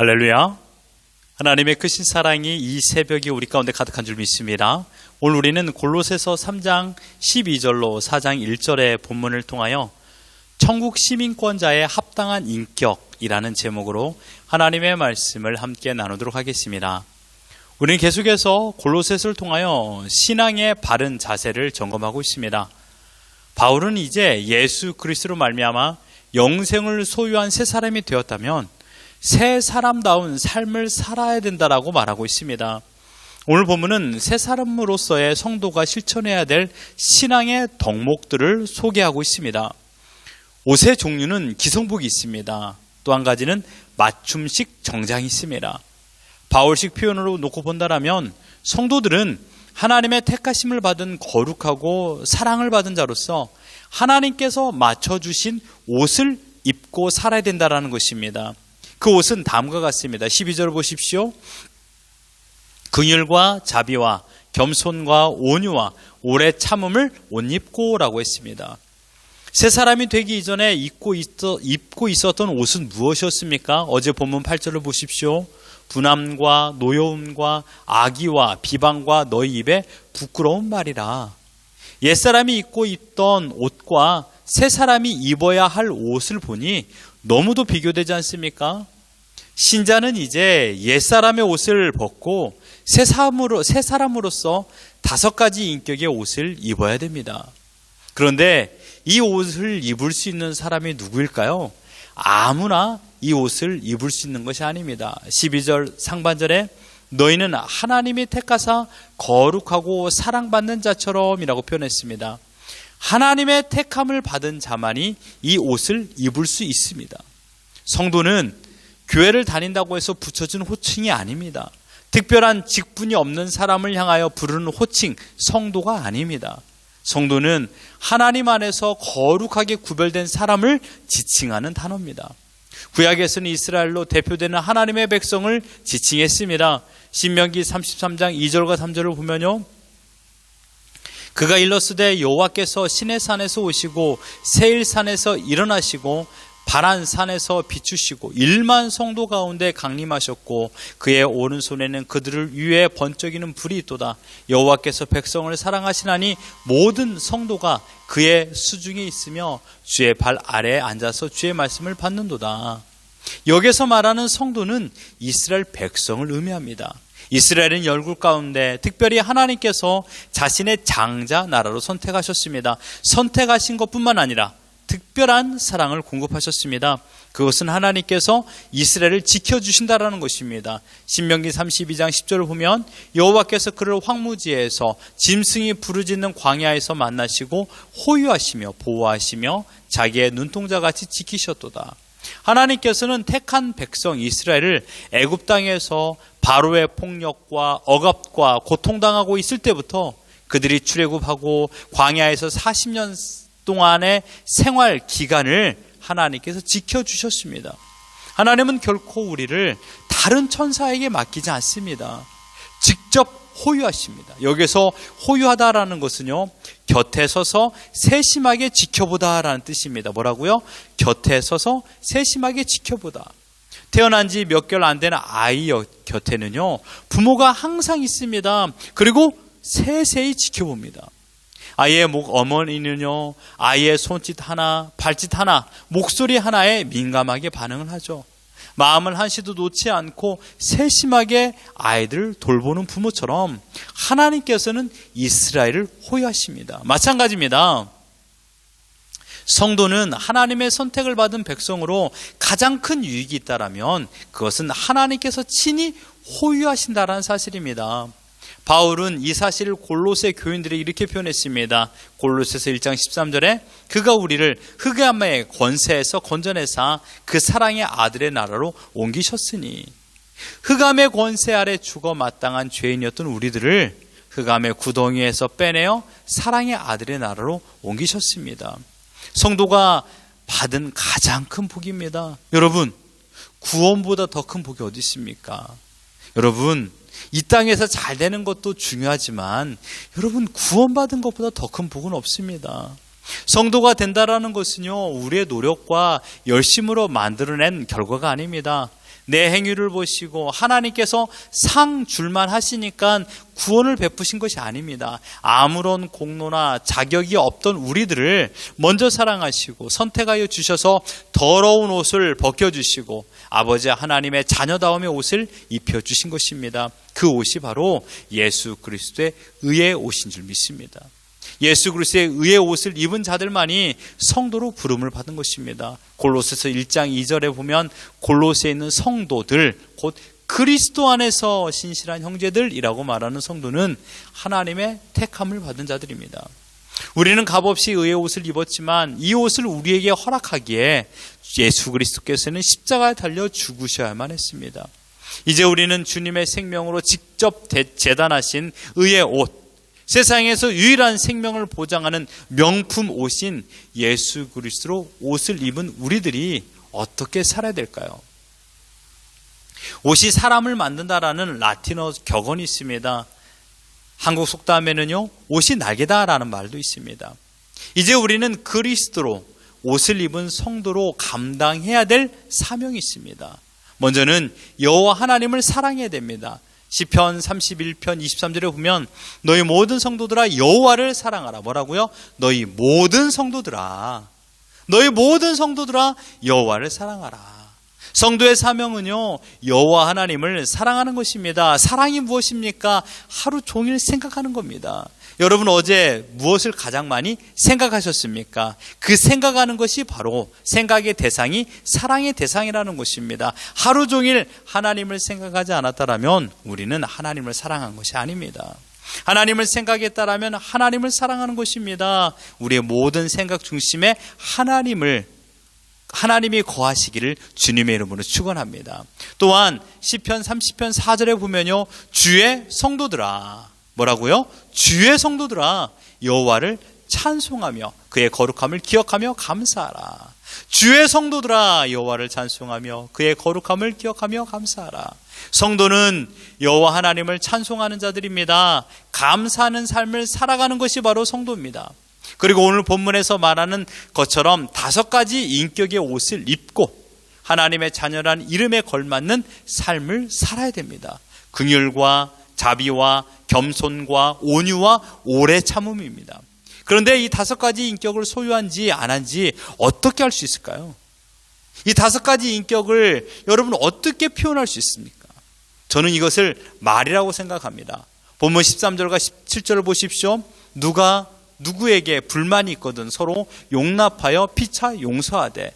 할렐루야. 하나님의 크신 사랑이 이 새벽에 우리 가운데 가득한 줄 믿습니다. 오늘 우리는 골로새서 3장 12절로 4장 1절의 본문을 통하여 천국 시민권자의 합당한 인격이라는 제목으로 하나님의 말씀을 함께 나누도록 하겠습니다. 우리는 계속해서 골로새서를 통하여 신앙의 바른 자세를 점검하고 있습니다. 바울은 이제 예수 그리스도로 말미암아 영생을 소유한 새 사람이 되었다면 새 사람다운 삶을 살아야 된다라고 말하고 있습니다. 오늘 본문은 새 사람으로서의 성도가 실천해야 될 신앙의 덕목들을 소개하고 있습니다. 옷의 종류는 기성복이 있습니다. 또 한 가지는 맞춤식 정장이 있습니다. 바울식 표현으로 놓고 본다라면 성도들은 하나님의 택하심을 받은 거룩하고 사랑을 받은 자로서 하나님께서 맞춰주신 옷을 입고 살아야 된다라는 것입니다. 그 옷은 다음과 같습니다. 12절 보십시오. 긍휼과 자비와 겸손과 온유와 오래 참음을 옷 입고라고 했습니다. 새 사람이 되기 이전에 입고 있었던 옷은 무엇이었습니까? 어제 본문 8절을 보십시오. 분함과 노여움과 악의와 비방과 너희 입에 부끄러운 말이라. 옛사람이 입고 있던 옷과 새 사람이 입어야 할 옷을 보니 너무도 비교되지 않습니까? 신자는 이제 옛사람의 옷을 벗고 새 사람으로서 5가지 인격의 옷을 입어야 됩니다. 그런데 이 옷을 입을 수 있는 사람이 누구일까요? 아무나 이 옷을 입을 수 있는 것이 아닙니다. 12절 상반절에 너희는 하나님이 택하사 거룩하고 사랑받는 자처럼 이라고 표현했습니다. 하나님의 택함을 받은 자만이 이 옷을 입을 수 있습니다. 성도는 교회를 다닌다고 해서 붙여준 호칭이 아닙니다. 특별한 직분이 없는 사람을 향하여 부르는 호칭, 성도가 아닙니다. 성도는 하나님 안에서 거룩하게 구별된 사람을 지칭하는 단어입니다. 구약에서는 이스라엘로 대표되는 하나님의 백성을 지칭했습니다. 신명기 33장 2절과 3절을 보면요. 그가 일렀으되 여호와께서 시내산에서 오시고 세일산에서 일어나시고 바란산에서 비추시고 1만 성도 가운데 강림하셨고 그의 오른손에는 그들을 위에 번쩍이는 불이 있도다. 여호와께서 백성을 사랑하시나니 모든 성도가 그의 수중에 있으며 주의 발 아래에 앉아서 주의 말씀을 받는도다. 여기서 말하는 성도는 이스라엘 백성을 의미합니다. 이스라엘은 열국 가운데 특별히 하나님께서 자신의 장자 나라로 선택하셨습니다. 선택하신 것뿐만 아니라 특별한 사랑을 공급하셨습니다. 그것은 하나님께서 이스라엘을 지켜주신다라는 것입니다. 신명기 32장 10절을 보면 여호와께서 그를 황무지에서 짐승이 부르짖는 광야에서 만나시고 호유하시며 보호하시며 자기의 눈동자같이 지키셨도다. 하나님께서는 택한 백성 이스라엘을 애굽 땅에서 바로의 폭력과 억압과 고통당하고 있을 때부터 그들이 출애굽하고 광야에서 40년 동안의 생활 기간을 하나님께서 지켜주셨습니다. 하나님은 결코 우리를 다른 천사에게 맡기지 않습니다. 직접 호유하십니다. 여기서 호유하다라는 것은요, 곁에 서서 세심하게 지켜보다라는 뜻입니다. 뭐라고요? 곁에 서서 세심하게 지켜보다. 태어난 지 몇 개월 안 되는 아이 곁에는요, 부모가 항상 있습니다. 그리고 세세히 지켜봅니다. 아이의 어머니는요, 아이의 손짓 하나, 발짓 하나, 목소리 하나에 민감하게 반응을 하죠. 마음을 한시도 놓지 않고 세심하게 아이들을 돌보는 부모처럼 하나님께서는 이스라엘을 호유하십니다. 마찬가지입니다. 성도는 하나님의 선택을 받은 백성으로 가장 큰 유익이 있다라면 그것은 하나님께서 친히 호유하신다라는 사실입니다. 바울은 이 사실을 골로새 교인들에게 이렇게 표현했습니다. 골로새서 1장 13절에 그가 우리를 흑암의 권세에서 건져내사 그 사랑의 아들의 나라로 옮기셨으니, 흑암의 권세 아래 죽어 마땅한 죄인이었던 우리들을 흑암의 구덩이에서 빼내어 사랑의 아들의 나라로 옮기셨습니다. 성도가 받은 가장 큰 복입니다. 여러분, 구원보다 더 큰 복이 어디 있습니까? 여러분, 이 땅에서 잘 되는 것도 중요하지만 여러분, 구원받은 것보다 더 큰 복은 없습니다. 성도가 된다라는 것은요, 우리의 노력과 열심으로 만들어낸 결과가 아닙니다. 내 행위를 보시고 하나님께서 상 줄만 하시니까 구원을 베푸신 것이 아닙니다. 아무런 공로나 자격이 없던 우리들을 먼저 사랑하시고 선택하여 주셔서 더러운 옷을 벗겨주시고 아버지 하나님의 자녀다움의 옷을 입혀주신 것입니다. 그 옷이 바로 예수 그리스도의 의의 옷인 줄 믿습니다. 예수 그리스도의 의의 옷을 입은 자들만이 성도로 부름을 받은 것입니다. 골로새서 1장 2절에 보면 골로새에 있는 성도들, 곧 그리스도 안에서 신실한 형제들이라고 말하는 성도는 하나님의 택함을 받은 자들입니다. 우리는 값없이 의의 옷을 입었지만 이 옷을 우리에게 허락하기에 예수 그리스도께서는 십자가에 달려 죽으셔야만 했습니다. 이제 우리는 주님의 생명으로 직접 제단하신 의의 옷, 세상에서 유일한 생명을 보장하는 명품 옷인 예수 그리스도로 옷을 입은 우리들이 어떻게 살아야 될까요? 옷이 사람을 만든다라는 라틴어 격언이 있습니다. 한국 속담에는요, 옷이 날개다라는 말도 있습니다. 이제 우리는 그리스도로 옷을 입은 성도로 감당해야 될 사명이 있습니다. 먼저는 여호와 하나님을 사랑해야 됩니다. 시편 31편 23절에 보면 너희 모든 성도들아 여호와를 사랑하라. 뭐라고요? 너희 모든 성도들아 여호와를 사랑하라. 성도의 사명은요, 여호와 하나님을 사랑하는 것입니다. 사랑이 무엇입니까? 하루 종일 생각하는 겁니다. 여러분 어제 무엇을 가장 많이 생각하셨습니까? 그 생각하는 것이 바로 생각의 대상이 사랑의 대상이라는 것입니다. 하루 종일 하나님을 생각하지 않았다면 우리는 하나님을 사랑한 것이 아닙니다. 하나님을 생각했다면 하나님을 사랑하는 것입니다. 우리의 모든 생각 중심에 하나님이 거하시기를 주님의 이름으로 축원합니다. 또한 시편 30편 4절에 보면요, 주의 성도들아, 뭐라고요? 주의 성도들아 여호와를 찬송하며 그의 거룩함을 기억하며 감사하라. 주의 성도들아 여호와를 찬송하며 그의 거룩함을 기억하며 감사하라. 성도는 여호와 하나님을 찬송하는 자들입니다. 감사하는 삶을 살아가는 것이 바로 성도입니다. 그리고 오늘 본문에서 말하는 것처럼 5가지 인격의 옷을 입고 하나님의 자녀란 이름에 걸맞는 삶을 살아야 됩니다. 긍휼과 자비와 겸손과 온유와 오래 참음입니다. 그런데 이 5가지 인격을 소유한지 안 한지 어떻게 할 수 있을까요? 이 5가지 인격을 여러분 어떻게 표현할 수 있습니까? 저는 이것을 말이라고 생각합니다. 본문 13절과 17절을 보십시오. 누가 누구에게 불만이 있거든 서로 용납하여 피차 용서하되.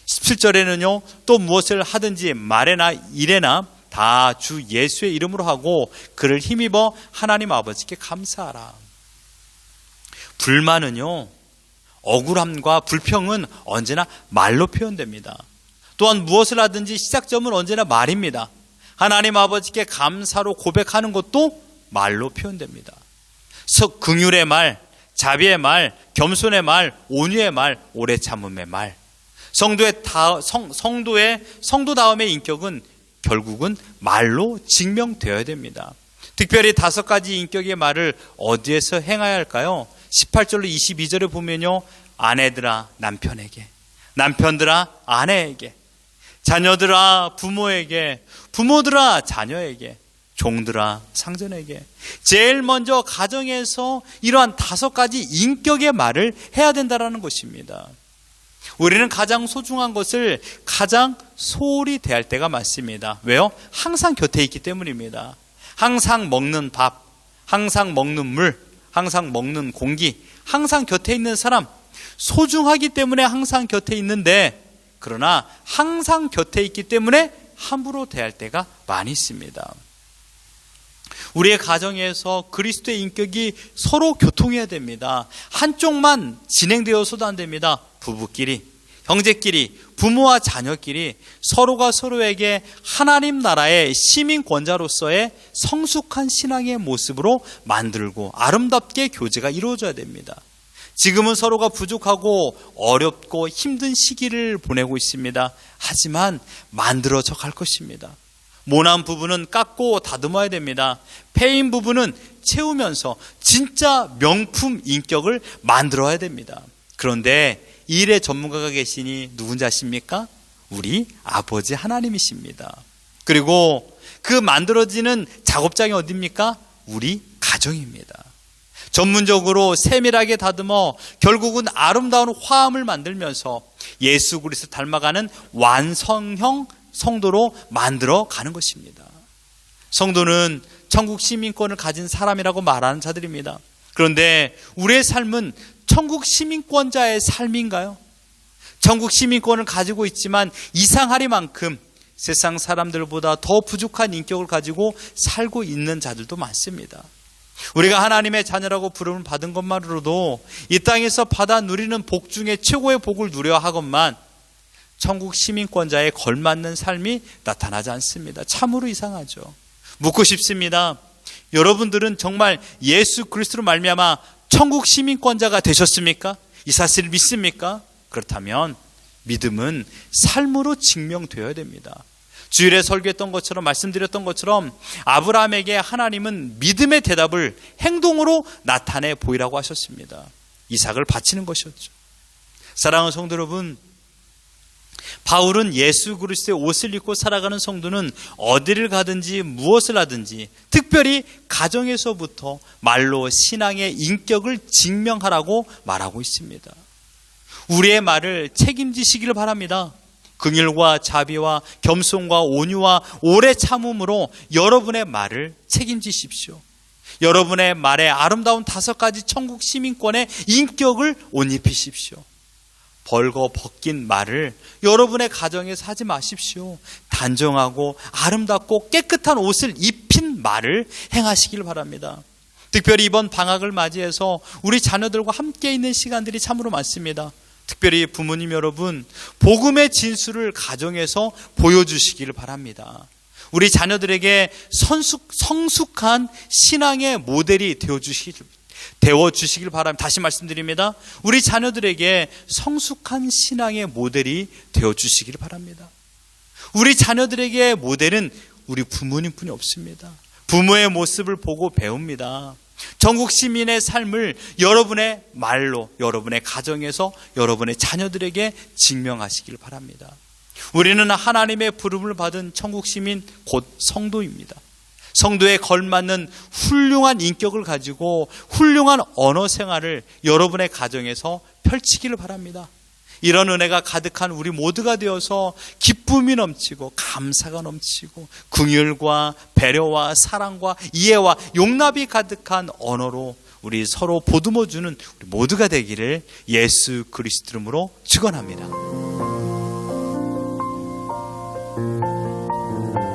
17절에는요, 또 무엇을 하든지 말에나 일에나 다 주 예수의 이름으로 하고 그를 힘입어 하나님 아버지께 감사하라. 불만은요, 억울함과 불평은 언제나 말로 표현됩니다. 또한 무엇을 하든지 시작점은 언제나 말입니다. 하나님 아버지께 감사로 고백하는 것도 말로 표현됩니다. 긍휼의 말, 자비의 말, 겸손의 말, 온유의 말, 오래 참음의 말. 성도다움의 인격은 결국은 말로 증명되어야 됩니다. 특별히 5가지 인격의 말을 어디에서 행해야 할까요? 18절로 22절에 보면요, 아내들아 남편에게, 남편들아 아내에게, 자녀들아 부모에게, 부모들아 자녀에게, 종들아 상전에게. 제일 먼저 가정에서 이러한 5가지 인격의 말을 해야 된다는 것입니다. 우리는 가장 소중한 것을 가장 소홀히 대할 때가 많습니다. 왜요? 항상 곁에 있기 때문입니다. 항상 먹는 밥, 항상 먹는 물, 항상 먹는 공기, 항상 곁에 있는 사람, 소중하기 때문에 항상 곁에 있는데, 그러나 항상 곁에 있기 때문에 함부로 대할 때가 많이 있습니다. 우리의 가정에서 그리스도의 인격이 서로 교통해야 됩니다. 한쪽만 진행되어서도 안 됩니다. 부부끼리, 형제끼리, 부모와 자녀끼리 서로가 서로에게 하나님 나라의 시민권자로서의 성숙한 신앙의 모습으로 만들고 아름답게 교제가 이루어져야 됩니다. 지금은 서로가 부족하고 어렵고 힘든 시기를 보내고 있습니다. 하지만 만들어져 갈 것입니다. 모난 부분은 깎고 다듬어야 됩니다. 패인 부분은 채우면서 진짜 명품 인격을 만들어야 됩니다. 그런데 이 일의 전문가가 계시니 누군지 아십니까? 우리 아버지 하나님이십니다. 그리고 그 만들어지는 작업장이 어디입니까? 우리 가정입니다. 전문적으로 세밀하게 다듬어 결국은 아름다운 화합을 만들면서 예수 그리스도 닮아가는 완성형 성도로 만들어 가는 것입니다. 성도는 천국 시민권을 가진 사람이라고 말하는 자들입니다. 그런데 우리의 삶은 천국 시민권자의 삶인가요? 천국 시민권을 가지고 있지만 이상하리만큼 세상 사람들보다 더 부족한 인격을 가지고 살고 있는 자들도 많습니다. 우리가 하나님의 자녀라고 부름을 받은 것만으로도 이 땅에서 받아 누리는 복 중에 최고의 복을 누려 하건만 천국 시민권자에 걸맞는 삶이 나타나지 않습니다. 참으로 이상하죠. 묻고 싶습니다. 여러분들은 정말 예수 그리스도로 말미암아 천국 시민권자가 되셨습니까? 이 사실을 믿습니까? 그렇다면 믿음은 삶으로 증명되어야 됩니다. 주일에 설교했던 것처럼, 말씀드렸던 것처럼 아브라함에게 하나님은 믿음의 대답을 행동으로 나타내 보이라고 하셨습니다. 이삭을 바치는 것이었죠. 사랑하는 성도 여러분, 바울은 예수 그리스도의 옷을 입고 살아가는 성도는 어디를 가든지 무엇을 하든지 특별히 가정에서부터 말로 신앙의 인격을 증명하라고 말하고 있습니다. 우리의 말을 책임지시기를 바랍니다. 긍휼과 자비와 겸손과 온유와 오래 참음으로 여러분의 말을 책임지십시오. 여러분의 말에 아름다운 5가지 천국 시민권의 인격을 옷 입히십시오. 벌거 벗긴 말을 여러분의 가정에서 하지 마십시오. 단정하고 아름답고 깨끗한 옷을 입힌 말을 행하시길 바랍니다. 특별히 이번 방학을 맞이해서 우리 자녀들과 함께 있는 시간들이 참으로 많습니다. 특별히 부모님 여러분, 복음의 진수를 가정에서 보여주시기를 바랍니다. 우리 자녀들에게 성숙한 신앙의 모델이 되어주시길 바랍니다. 다시 말씀드립니다. 우리 자녀들에게 성숙한 신앙의 모델이 되어주시길 바랍니다. 우리 자녀들에게 모델은 우리 부모님뿐이 없습니다. 부모의 모습을 보고 배웁니다. 전국 시민의 삶을 여러분의 말로, 여러분의 가정에서 여러분의 자녀들에게 증명하시길 바랍니다. 우리는 하나님의 부름을 받은 천국 시민 곧 성도입니다. 성도에 걸맞는 훌륭한 인격을 가지고 훌륭한 언어 생활을 여러분의 가정에서 펼치기를 바랍니다. 이런 은혜가 가득한 우리 모두가 되어서 기쁨이 넘치고 감사가 넘치고 긍휼과 배려와 사랑과 이해와 용납이 가득한 언어로 우리 서로 보듬어주는 우리 모두가 되기를 예수 그리스도 이름으로 축원합니다.